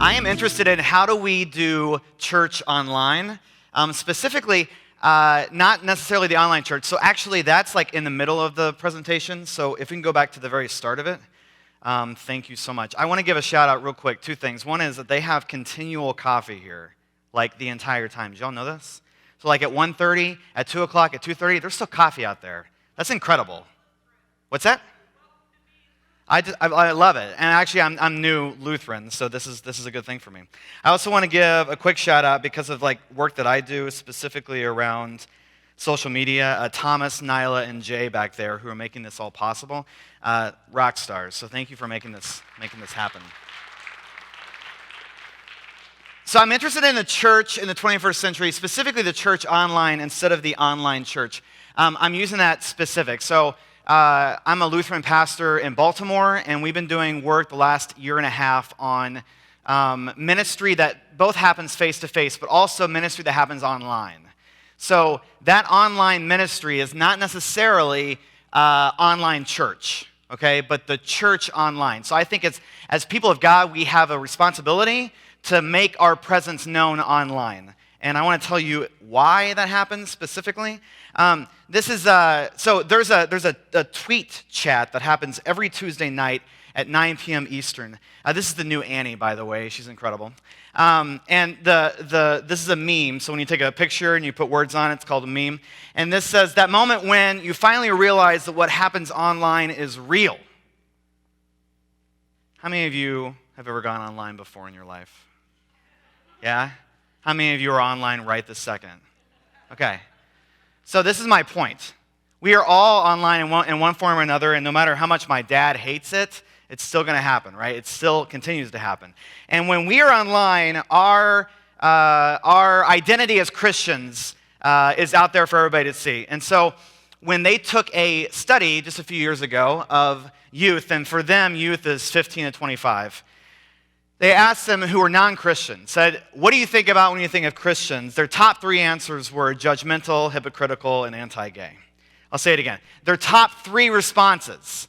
I am interested in how do we do church online, specifically not necessarily the online church. So actually that's like in the middle of the presentation. So if we can go back to the very start of it. Thank you so much. I want to give a shout out real quick. Two things. One is that they have continual coffee here, like the entire time. Did y'all know this? So like at 1:30, at 2 o'clock, at 2:30, there's still coffee out there. That's incredible. What's that? I love it. And actually, I'm new Lutheran, so this is a good thing for me. I also want to give a quick shout out because of like work that I do specifically around social media. Thomas, Nyla, and Jay back there who are making this all possible. Rock stars. So thank you for making this happen. So I'm interested in the church in the 21st century, specifically the church online instead of the online church. I'm using that specific. So I'm a Lutheran pastor in Baltimore, and we've been doing work the last year and a half on ministry that both happens face-to-face, but also ministry that happens online. So that online ministry is not necessarily online church, okay, but the church online. So I think as people of God, we have a responsibility to make our presence known online. And I want to tell you why that happens specifically. There's a tweet chat that happens every Tuesday night at 9 p.m. Eastern. This is the new Annie, by the way. She's incredible. And this is a meme. So when you take a picture and you put words on it, it's called a meme. And this says, that moment when you finally realize that what happens online is real. How many of you have ever gone online before in your life? Yeah? How many of you are online right this second? Okay. So this is my point. We are all online in one form or another, and no matter how much my dad hates it, it's still going to happen, right? It still continues to happen. And when we are online, our identity as Christians is out there for everybody to see. And so when they took a study just a few years ago of youth, and for them, youth is 15 to 25, they asked them who were non-Christians, said, what do you think about when you think of Christians? Their top three answers were judgmental, hypocritical, and anti-gay. I'll say it again. Their top three responses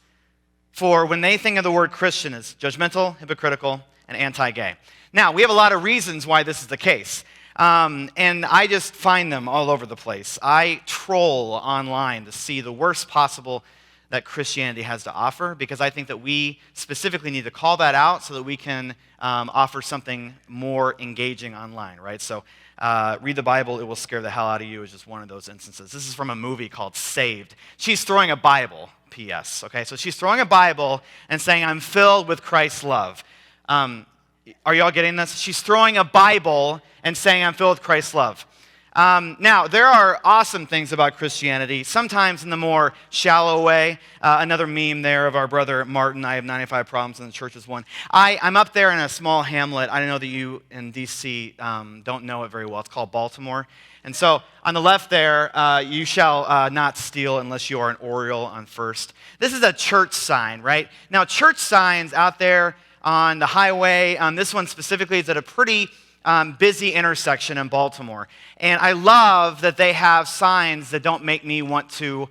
for when they think of the word Christian is judgmental, hypocritical, and anti-gay. Now, we have a lot of reasons why this is the case. And I just find them all over the place. I troll online to see the worst possible that Christianity has to offer, because I think that we specifically need to call that out so that we can offer something more engaging online, right? So read the Bible, it will scare the hell out of you is just one of those instances. This is from a movie called Saved. She's throwing a Bible, P.S., okay? So she's throwing a Bible and saying, I'm filled with Christ's love. Are y'all getting this? She's throwing a Bible and saying, I'm filled with Christ's love. Now, there are awesome things about Christianity, sometimes in the more shallow way. Another meme there of our brother Martin, I have 95 problems and the church is one. I'm up there in a small hamlet. I know that you in D.C. Don't know it very well. It's called Baltimore. And so on the left there, you shall not steal unless you are an Oriole on First. This is a church sign, right? Now, church signs out there on the highway, this one specifically is at a pretty busy intersection in Baltimore. And I love that they have signs that don't make me want to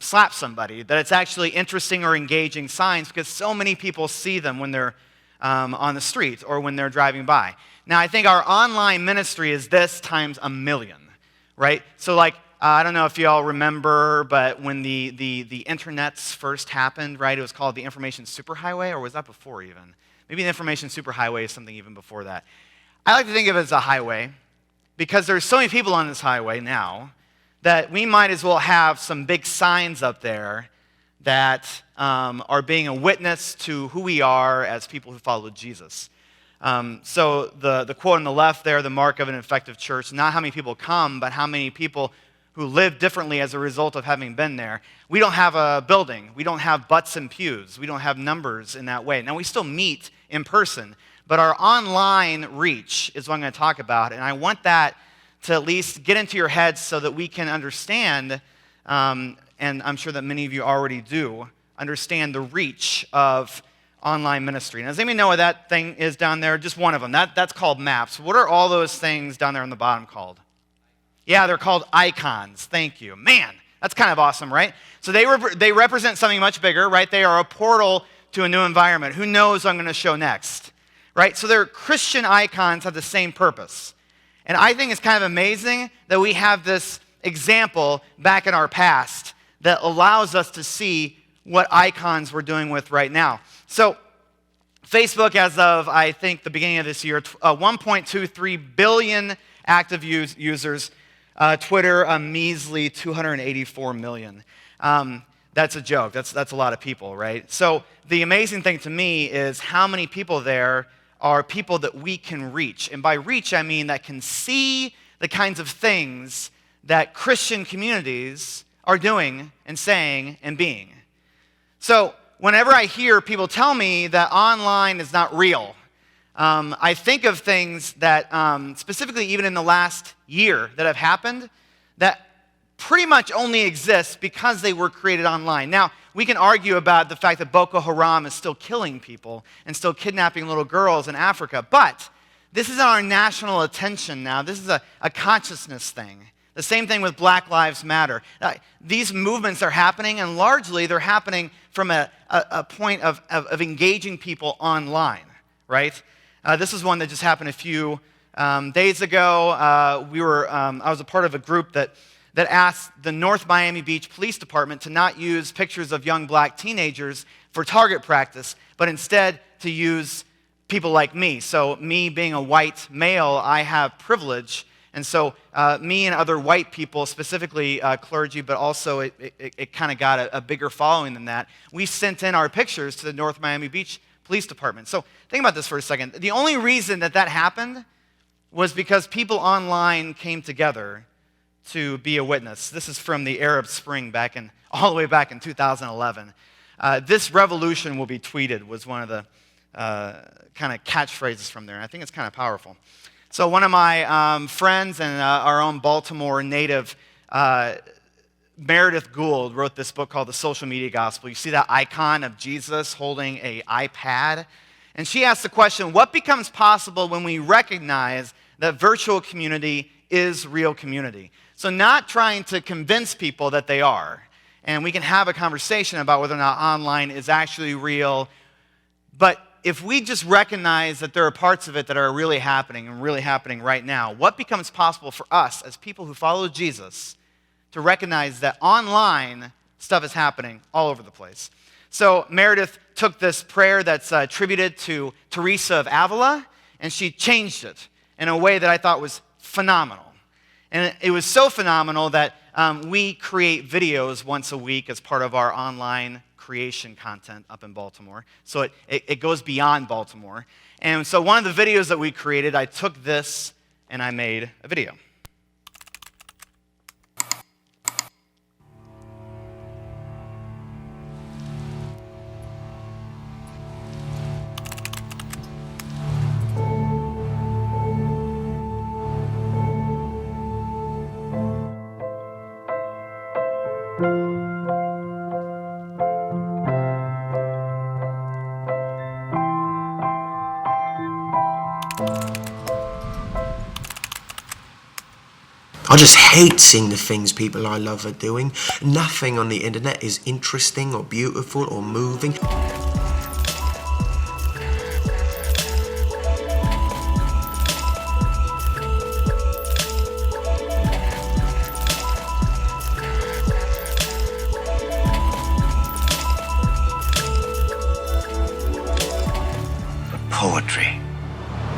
slap somebody, that it's actually interesting or engaging signs, because so many people see them when they're on the street or when they're driving by. Now, I think our online ministry is this times a million, right? So like, I don't know if you all remember, but when the internets first happened, right, it was called the Information Superhighway, or was that before even? Maybe the Information Superhighway is something even before that. I like to think of it as a highway because there's so many people on this highway now that we might as well have some big signs up there that are being a witness to who we are as people who follow Jesus. So the quote on the left there, the mark of an effective church, not how many people come, but how many people who live differently as a result of having been there. We don't have a building. We don't have butts and pews. We don't have numbers in that way. Now, we still meet in person, but our online reach is what I'm going to talk about, and I want that to at least get into your heads so that we can understand, and I'm sure that many of you already do, understand the reach of online ministry. Now, does anybody know what that thing is down there? Just one of them. That's called maps. What are all those things down there on the bottom called? Yeah, they're called icons. Thank you. Man, that's kind of awesome, right? So they represent something much bigger, right? They are a portal to a new environment. Who knows what I'm going to show next? right? So their Christian icons have the same purpose. And I think it's kind of amazing that we have this example back in our past that allows us to see what icons we're doing with right now. So Facebook, as of, I think, the beginning of this year, 1.23 billion active users. Twitter, a measly 284 million. That's a joke. That's a lot of people, right? So the amazing thing to me is how many people there are people that we can reach. And by reach, I mean that can see the kinds of things that Christian communities are doing and saying and being. So whenever I hear people tell me that online is not real, I think of things that, specifically even in the last year that have happened, that pretty much only exist because they were created online. Now, we can argue about the fact that Boko Haram is still killing people and still kidnapping little girls in Africa, but this is our national attention now. This is a consciousness thing. The same thing with Black Lives Matter. These movements are happening, and largely they're happening from a point of engaging people online, right? This is one that just happened a few days ago. I was a part of a group that asked the North Miami Beach Police Department to not use pictures of young black teenagers for target practice, but instead to use people like me. So me being a white male, I have privilege. And so me and other white people, specifically clergy, but also it kind of got a bigger following than that, we sent in our pictures to the North Miami Beach Police Department. So think about this for a second. The only reason that happened was because people online came together to be a witness. This is from the Arab Spring all the way back in 2011. This revolution will be tweeted was one of the kind of catchphrases from there. And I think it's kind of powerful. So one of my friends and our own Baltimore native, Meredith Gould, wrote this book called The Social Media Gospel. You see that icon of Jesus holding an iPad? And she asked the question, what becomes possible when we recognize that virtual community is real community? So not trying to convince people that they are. And we can have a conversation about whether or not online is actually real. But if we just recognize that there are parts of it that are really happening and really happening right now, what becomes possible for us as people who follow Jesus to recognize that online stuff is happening all over the place? So Meredith took this prayer that's attributed to Teresa of Avila, and she changed it in a way that I thought was phenomenal. And it was so phenomenal that we create videos once a week as part of our online creation content up in Baltimore. So it goes beyond Baltimore. And so one of the videos that we created, I took this and I made a video. I just hate seeing the things people I love are doing. Nothing on the internet is interesting or beautiful or moving. Poetry,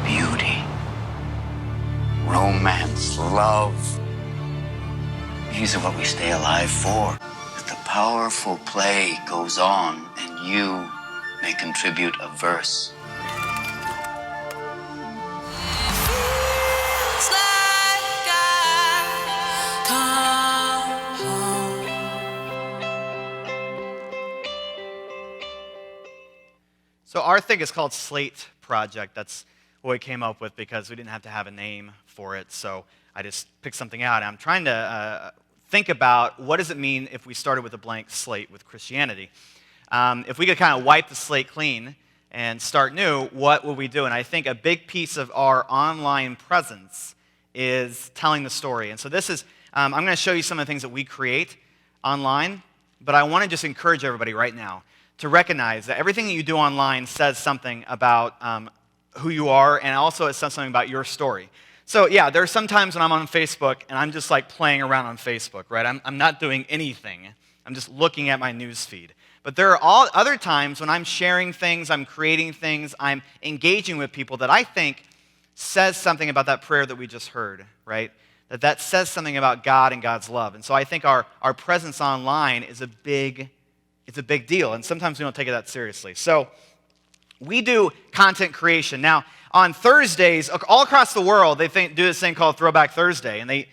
beauty, romance, love. These are what we stay alive for. If the powerful play goes on and you may contribute a verse. So our thing is called Slate Project. That's what we came up with because we didn't have to have a name for it. So I just picked something out. I'm trying to think about what does it mean if we started with a blank slate with Christianity. If we could kind of wipe the slate clean and start new, what would we do? And I think a big piece of our online presence is telling the story. And so this is, I'm going to show you some of the things that we create online, but I want to just encourage everybody right now to recognize that everything that you do online says something about who you are, and also it says something about your story. So yeah, there are some times when I'm on Facebook and I'm just like playing around on Facebook, right? I'm not doing anything. I'm just looking at my news feed. But there are all other times when I'm sharing things, I'm creating things, I'm engaging with people that I think says something about that prayer that we just heard, right? That says something about God and God's love. And so I think our presence online is a big deal, and sometimes we don't take it that seriously. So we do content creation. Now, on Thursdays, all across the world, they do this thing called Throwback Thursday, and they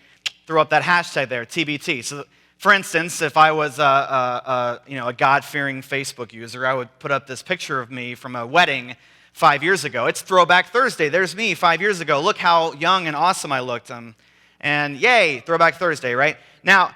throw up that hashtag there, TBT. So, for instance, if I was a God-fearing Facebook user, I would put up this picture of me from a wedding 5 years ago. It's Throwback Thursday. There's me 5 years ago. Look how young and awesome I looked. And yay, Throwback Thursday, right? Now,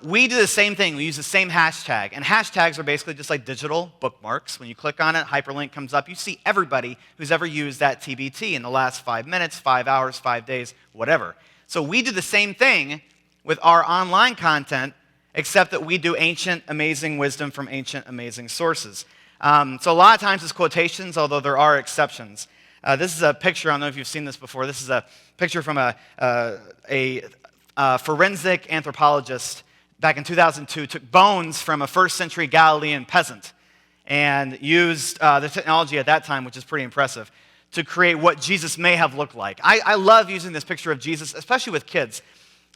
we do the same thing. We use the same hashtag. And hashtags are basically just like digital bookmarks. When you click on it, hyperlink comes up. You see everybody who's ever used that TBT in the last 5 minutes, 5 hours, 5 days, whatever. So we do the same thing with our online content, except that we do ancient, amazing wisdom from ancient, amazing sources. So a lot of times it's quotations, although there are exceptions. This is a picture. I don't know if you've seen this before. This is a picture from a forensic anthropologist back in 2002 took bones from a first century Galilean peasant and used the technology at that time, which is pretty impressive, to create what Jesus may have looked like. I love using this picture of Jesus, especially with kids,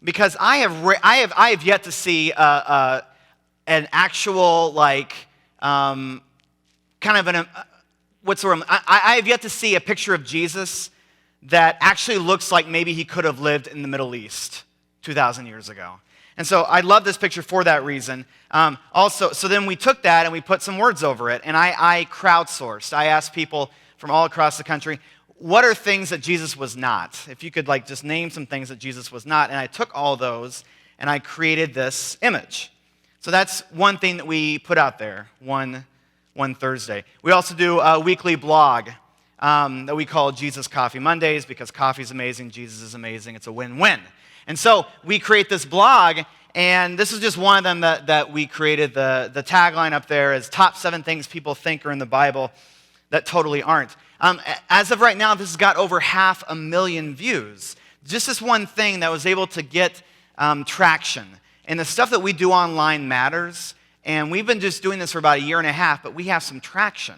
because I have yet to see an actual I have yet to see a picture of Jesus that actually looks like maybe he could have lived in the Middle East 2,000 years ago. And so I love this picture for that reason. So then we took that and we put some words over it, and I crowdsourced. I asked people from all across the country, what are things that Jesus was not? If you could just name some things that Jesus was not. And I took all those and I created this image. So that's one thing that we put out there, one Thursday. We also do a weekly blog that we call Jesus Coffee Mondays, because coffee is amazing, Jesus is amazing, it's a win-win. And so we create this blog, and this is just one of them that we created. The tagline up there is top 7 things people think are in the Bible that totally aren't. As of right now, this has got over 500,000 views. Just this one thing that was able to get traction. And the stuff that we do online matters, and we've been just doing this for about a year and a half, but we have some traction.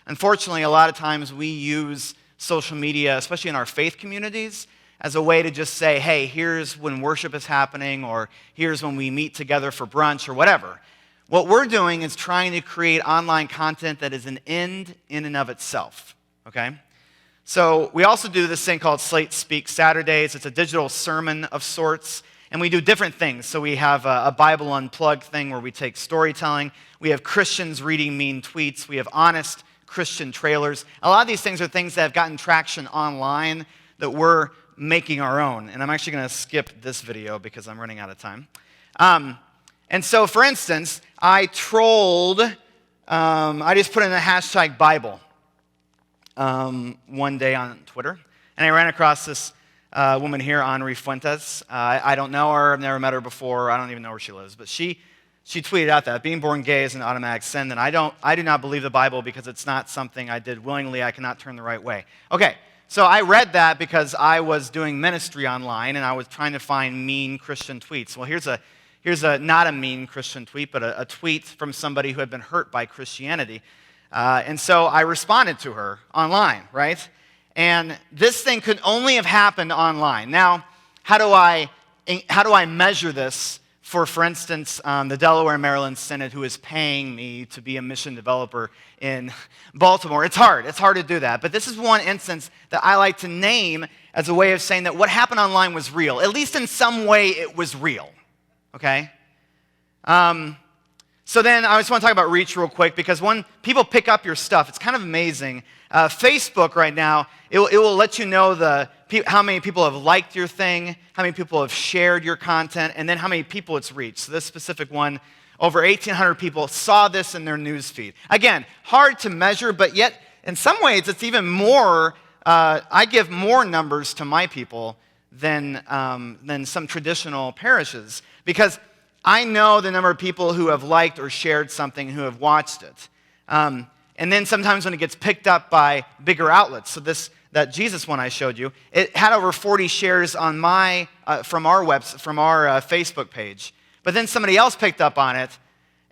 Unfortunately, a lot of times we use social media, especially in our faith communities, as a way to just say, hey, here's when worship is happening, or here's when we meet together for brunch, or whatever. What we're doing is trying to create online content that is an end in and of itself, okay? So we also do this thing called Slate Speak Saturdays. It's a digital sermon of sorts, and we do different things. So we have a Bible Unplugged thing where we take storytelling. We have Christians reading mean tweets. We have honest Christian trailers. A lot of these things are things that have gotten traction online that we're making our own. And I'm actually going to skip this video because I'm running out of time. And so, for instance, I trolled, I just put in a hashtag Bible one day on Twitter. And I ran across this woman here, Henri Fuentes. I don't know her. I've never met her before. I don't even know where she lives. But she tweeted out that being born gay is an automatic sin, and I do not believe the Bible because it's not something I did willingly. I cannot turn the right way. Okay, so I read that because I was doing ministry online, and I was trying to find mean Christian tweets. Well, here's a not a mean Christian tweet, but a tweet from somebody who had been hurt by Christianity. And so I responded to her online, right? And this thing could only have happened online. Now, how do I measure this for instance, the Delaware and Maryland Synod, who is paying me to be a mission developer in Baltimore? It's hard to do that. But this is one instance that I like to name as a way of saying that what happened online was real. At least in some way it was real, okay? So then I just want to talk about reach real quick, because when people pick up your stuff, it's kind of amazing. Facebook right now, it will let you know how many people have liked your thing, how many people have shared your content, and then how many people it's reached. So this specific one, over 1,800 people saw this in their news feed. Again, hard to measure, but yet in some ways it's even more, I give more numbers to my people than some traditional parishes, because I know the number of people who have liked or shared something, who have watched it. And then sometimes when it gets picked up by bigger outlets, so that Jesus one I showed you, it had over 40 shares on from our Facebook page. But then somebody else picked up on it,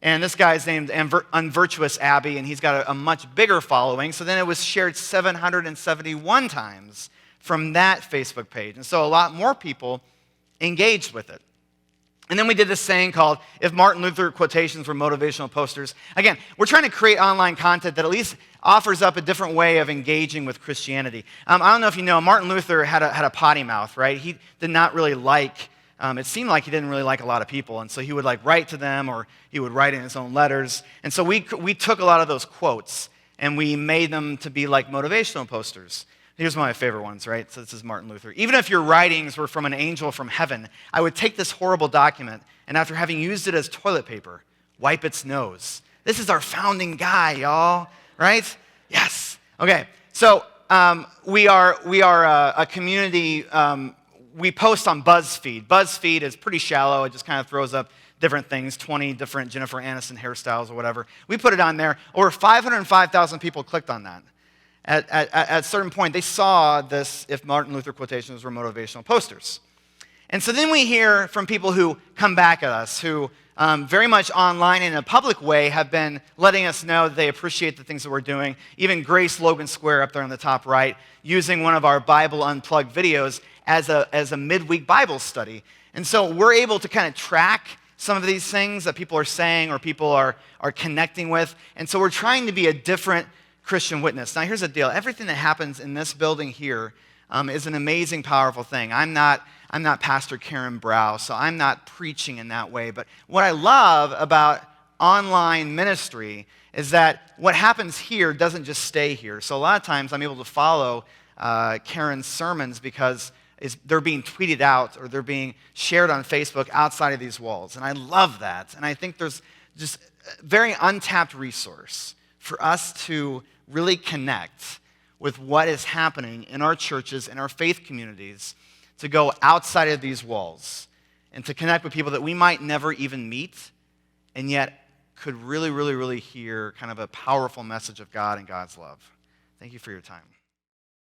and this guy's named Unvirtuous Abbey, and he's got a much bigger following. So then it was shared 771 times from that Facebook page. And so a lot more people engaged with it. And then we did this thing called If Martin Luther Quotations Were Motivational Posters. Again, we're trying to create online content that at least offers up a different way of engaging with Christianity. I don't know if you know, Martin Luther had a potty mouth, right? He did not really like, it seemed like he didn't really like a lot of people. And so he would write to them, or he would write in his own letters. And so we took a lot of those quotes and we made them to be like motivational posters. Here's one of my favorite ones, right? So this is Martin Luther. Even if your writings were from an angel from heaven, I would take this horrible document, and after having used it as toilet paper, wipe its nose. This is our founding guy, y'all, right? Yes. Okay. So we are a community. We post on BuzzFeed. BuzzFeed is pretty shallow. It just kind of throws up different things, 20 different Jennifer Aniston hairstyles or whatever. We put it on there. Over 505,000 people clicked on that. At a certain point, they saw this If Martin Luther Quotations Were Motivational Posters. And so then we hear from people who come back at us, who very much online in a public way have been letting us know that they appreciate the things that we're doing. Even Grace Logan Square up there on the top right, using one of our Bible Unplugged videos as a midweek Bible study. And so we're able to kind of track some of these things that people are saying or people are connecting with. And so we're trying to be a different Christian witness. Now, here's the deal. Everything that happens in this building here is an amazing, powerful thing. I'm not Pastor Karen Brow, so I'm not preaching in that way. But what I love about online ministry is that what happens here doesn't just stay here. So a lot of times I'm able to follow Karen's sermons because they're being tweeted out or they're being shared on Facebook outside of these walls. And I love that. And I think there's just a very untapped resource for us to really connect with what is happening in our churches, in our faith communities, to go outside of these walls and to connect with people that we might never even meet and yet could really, really, really hear kind of a powerful message of God and God's love. Thank you for your time.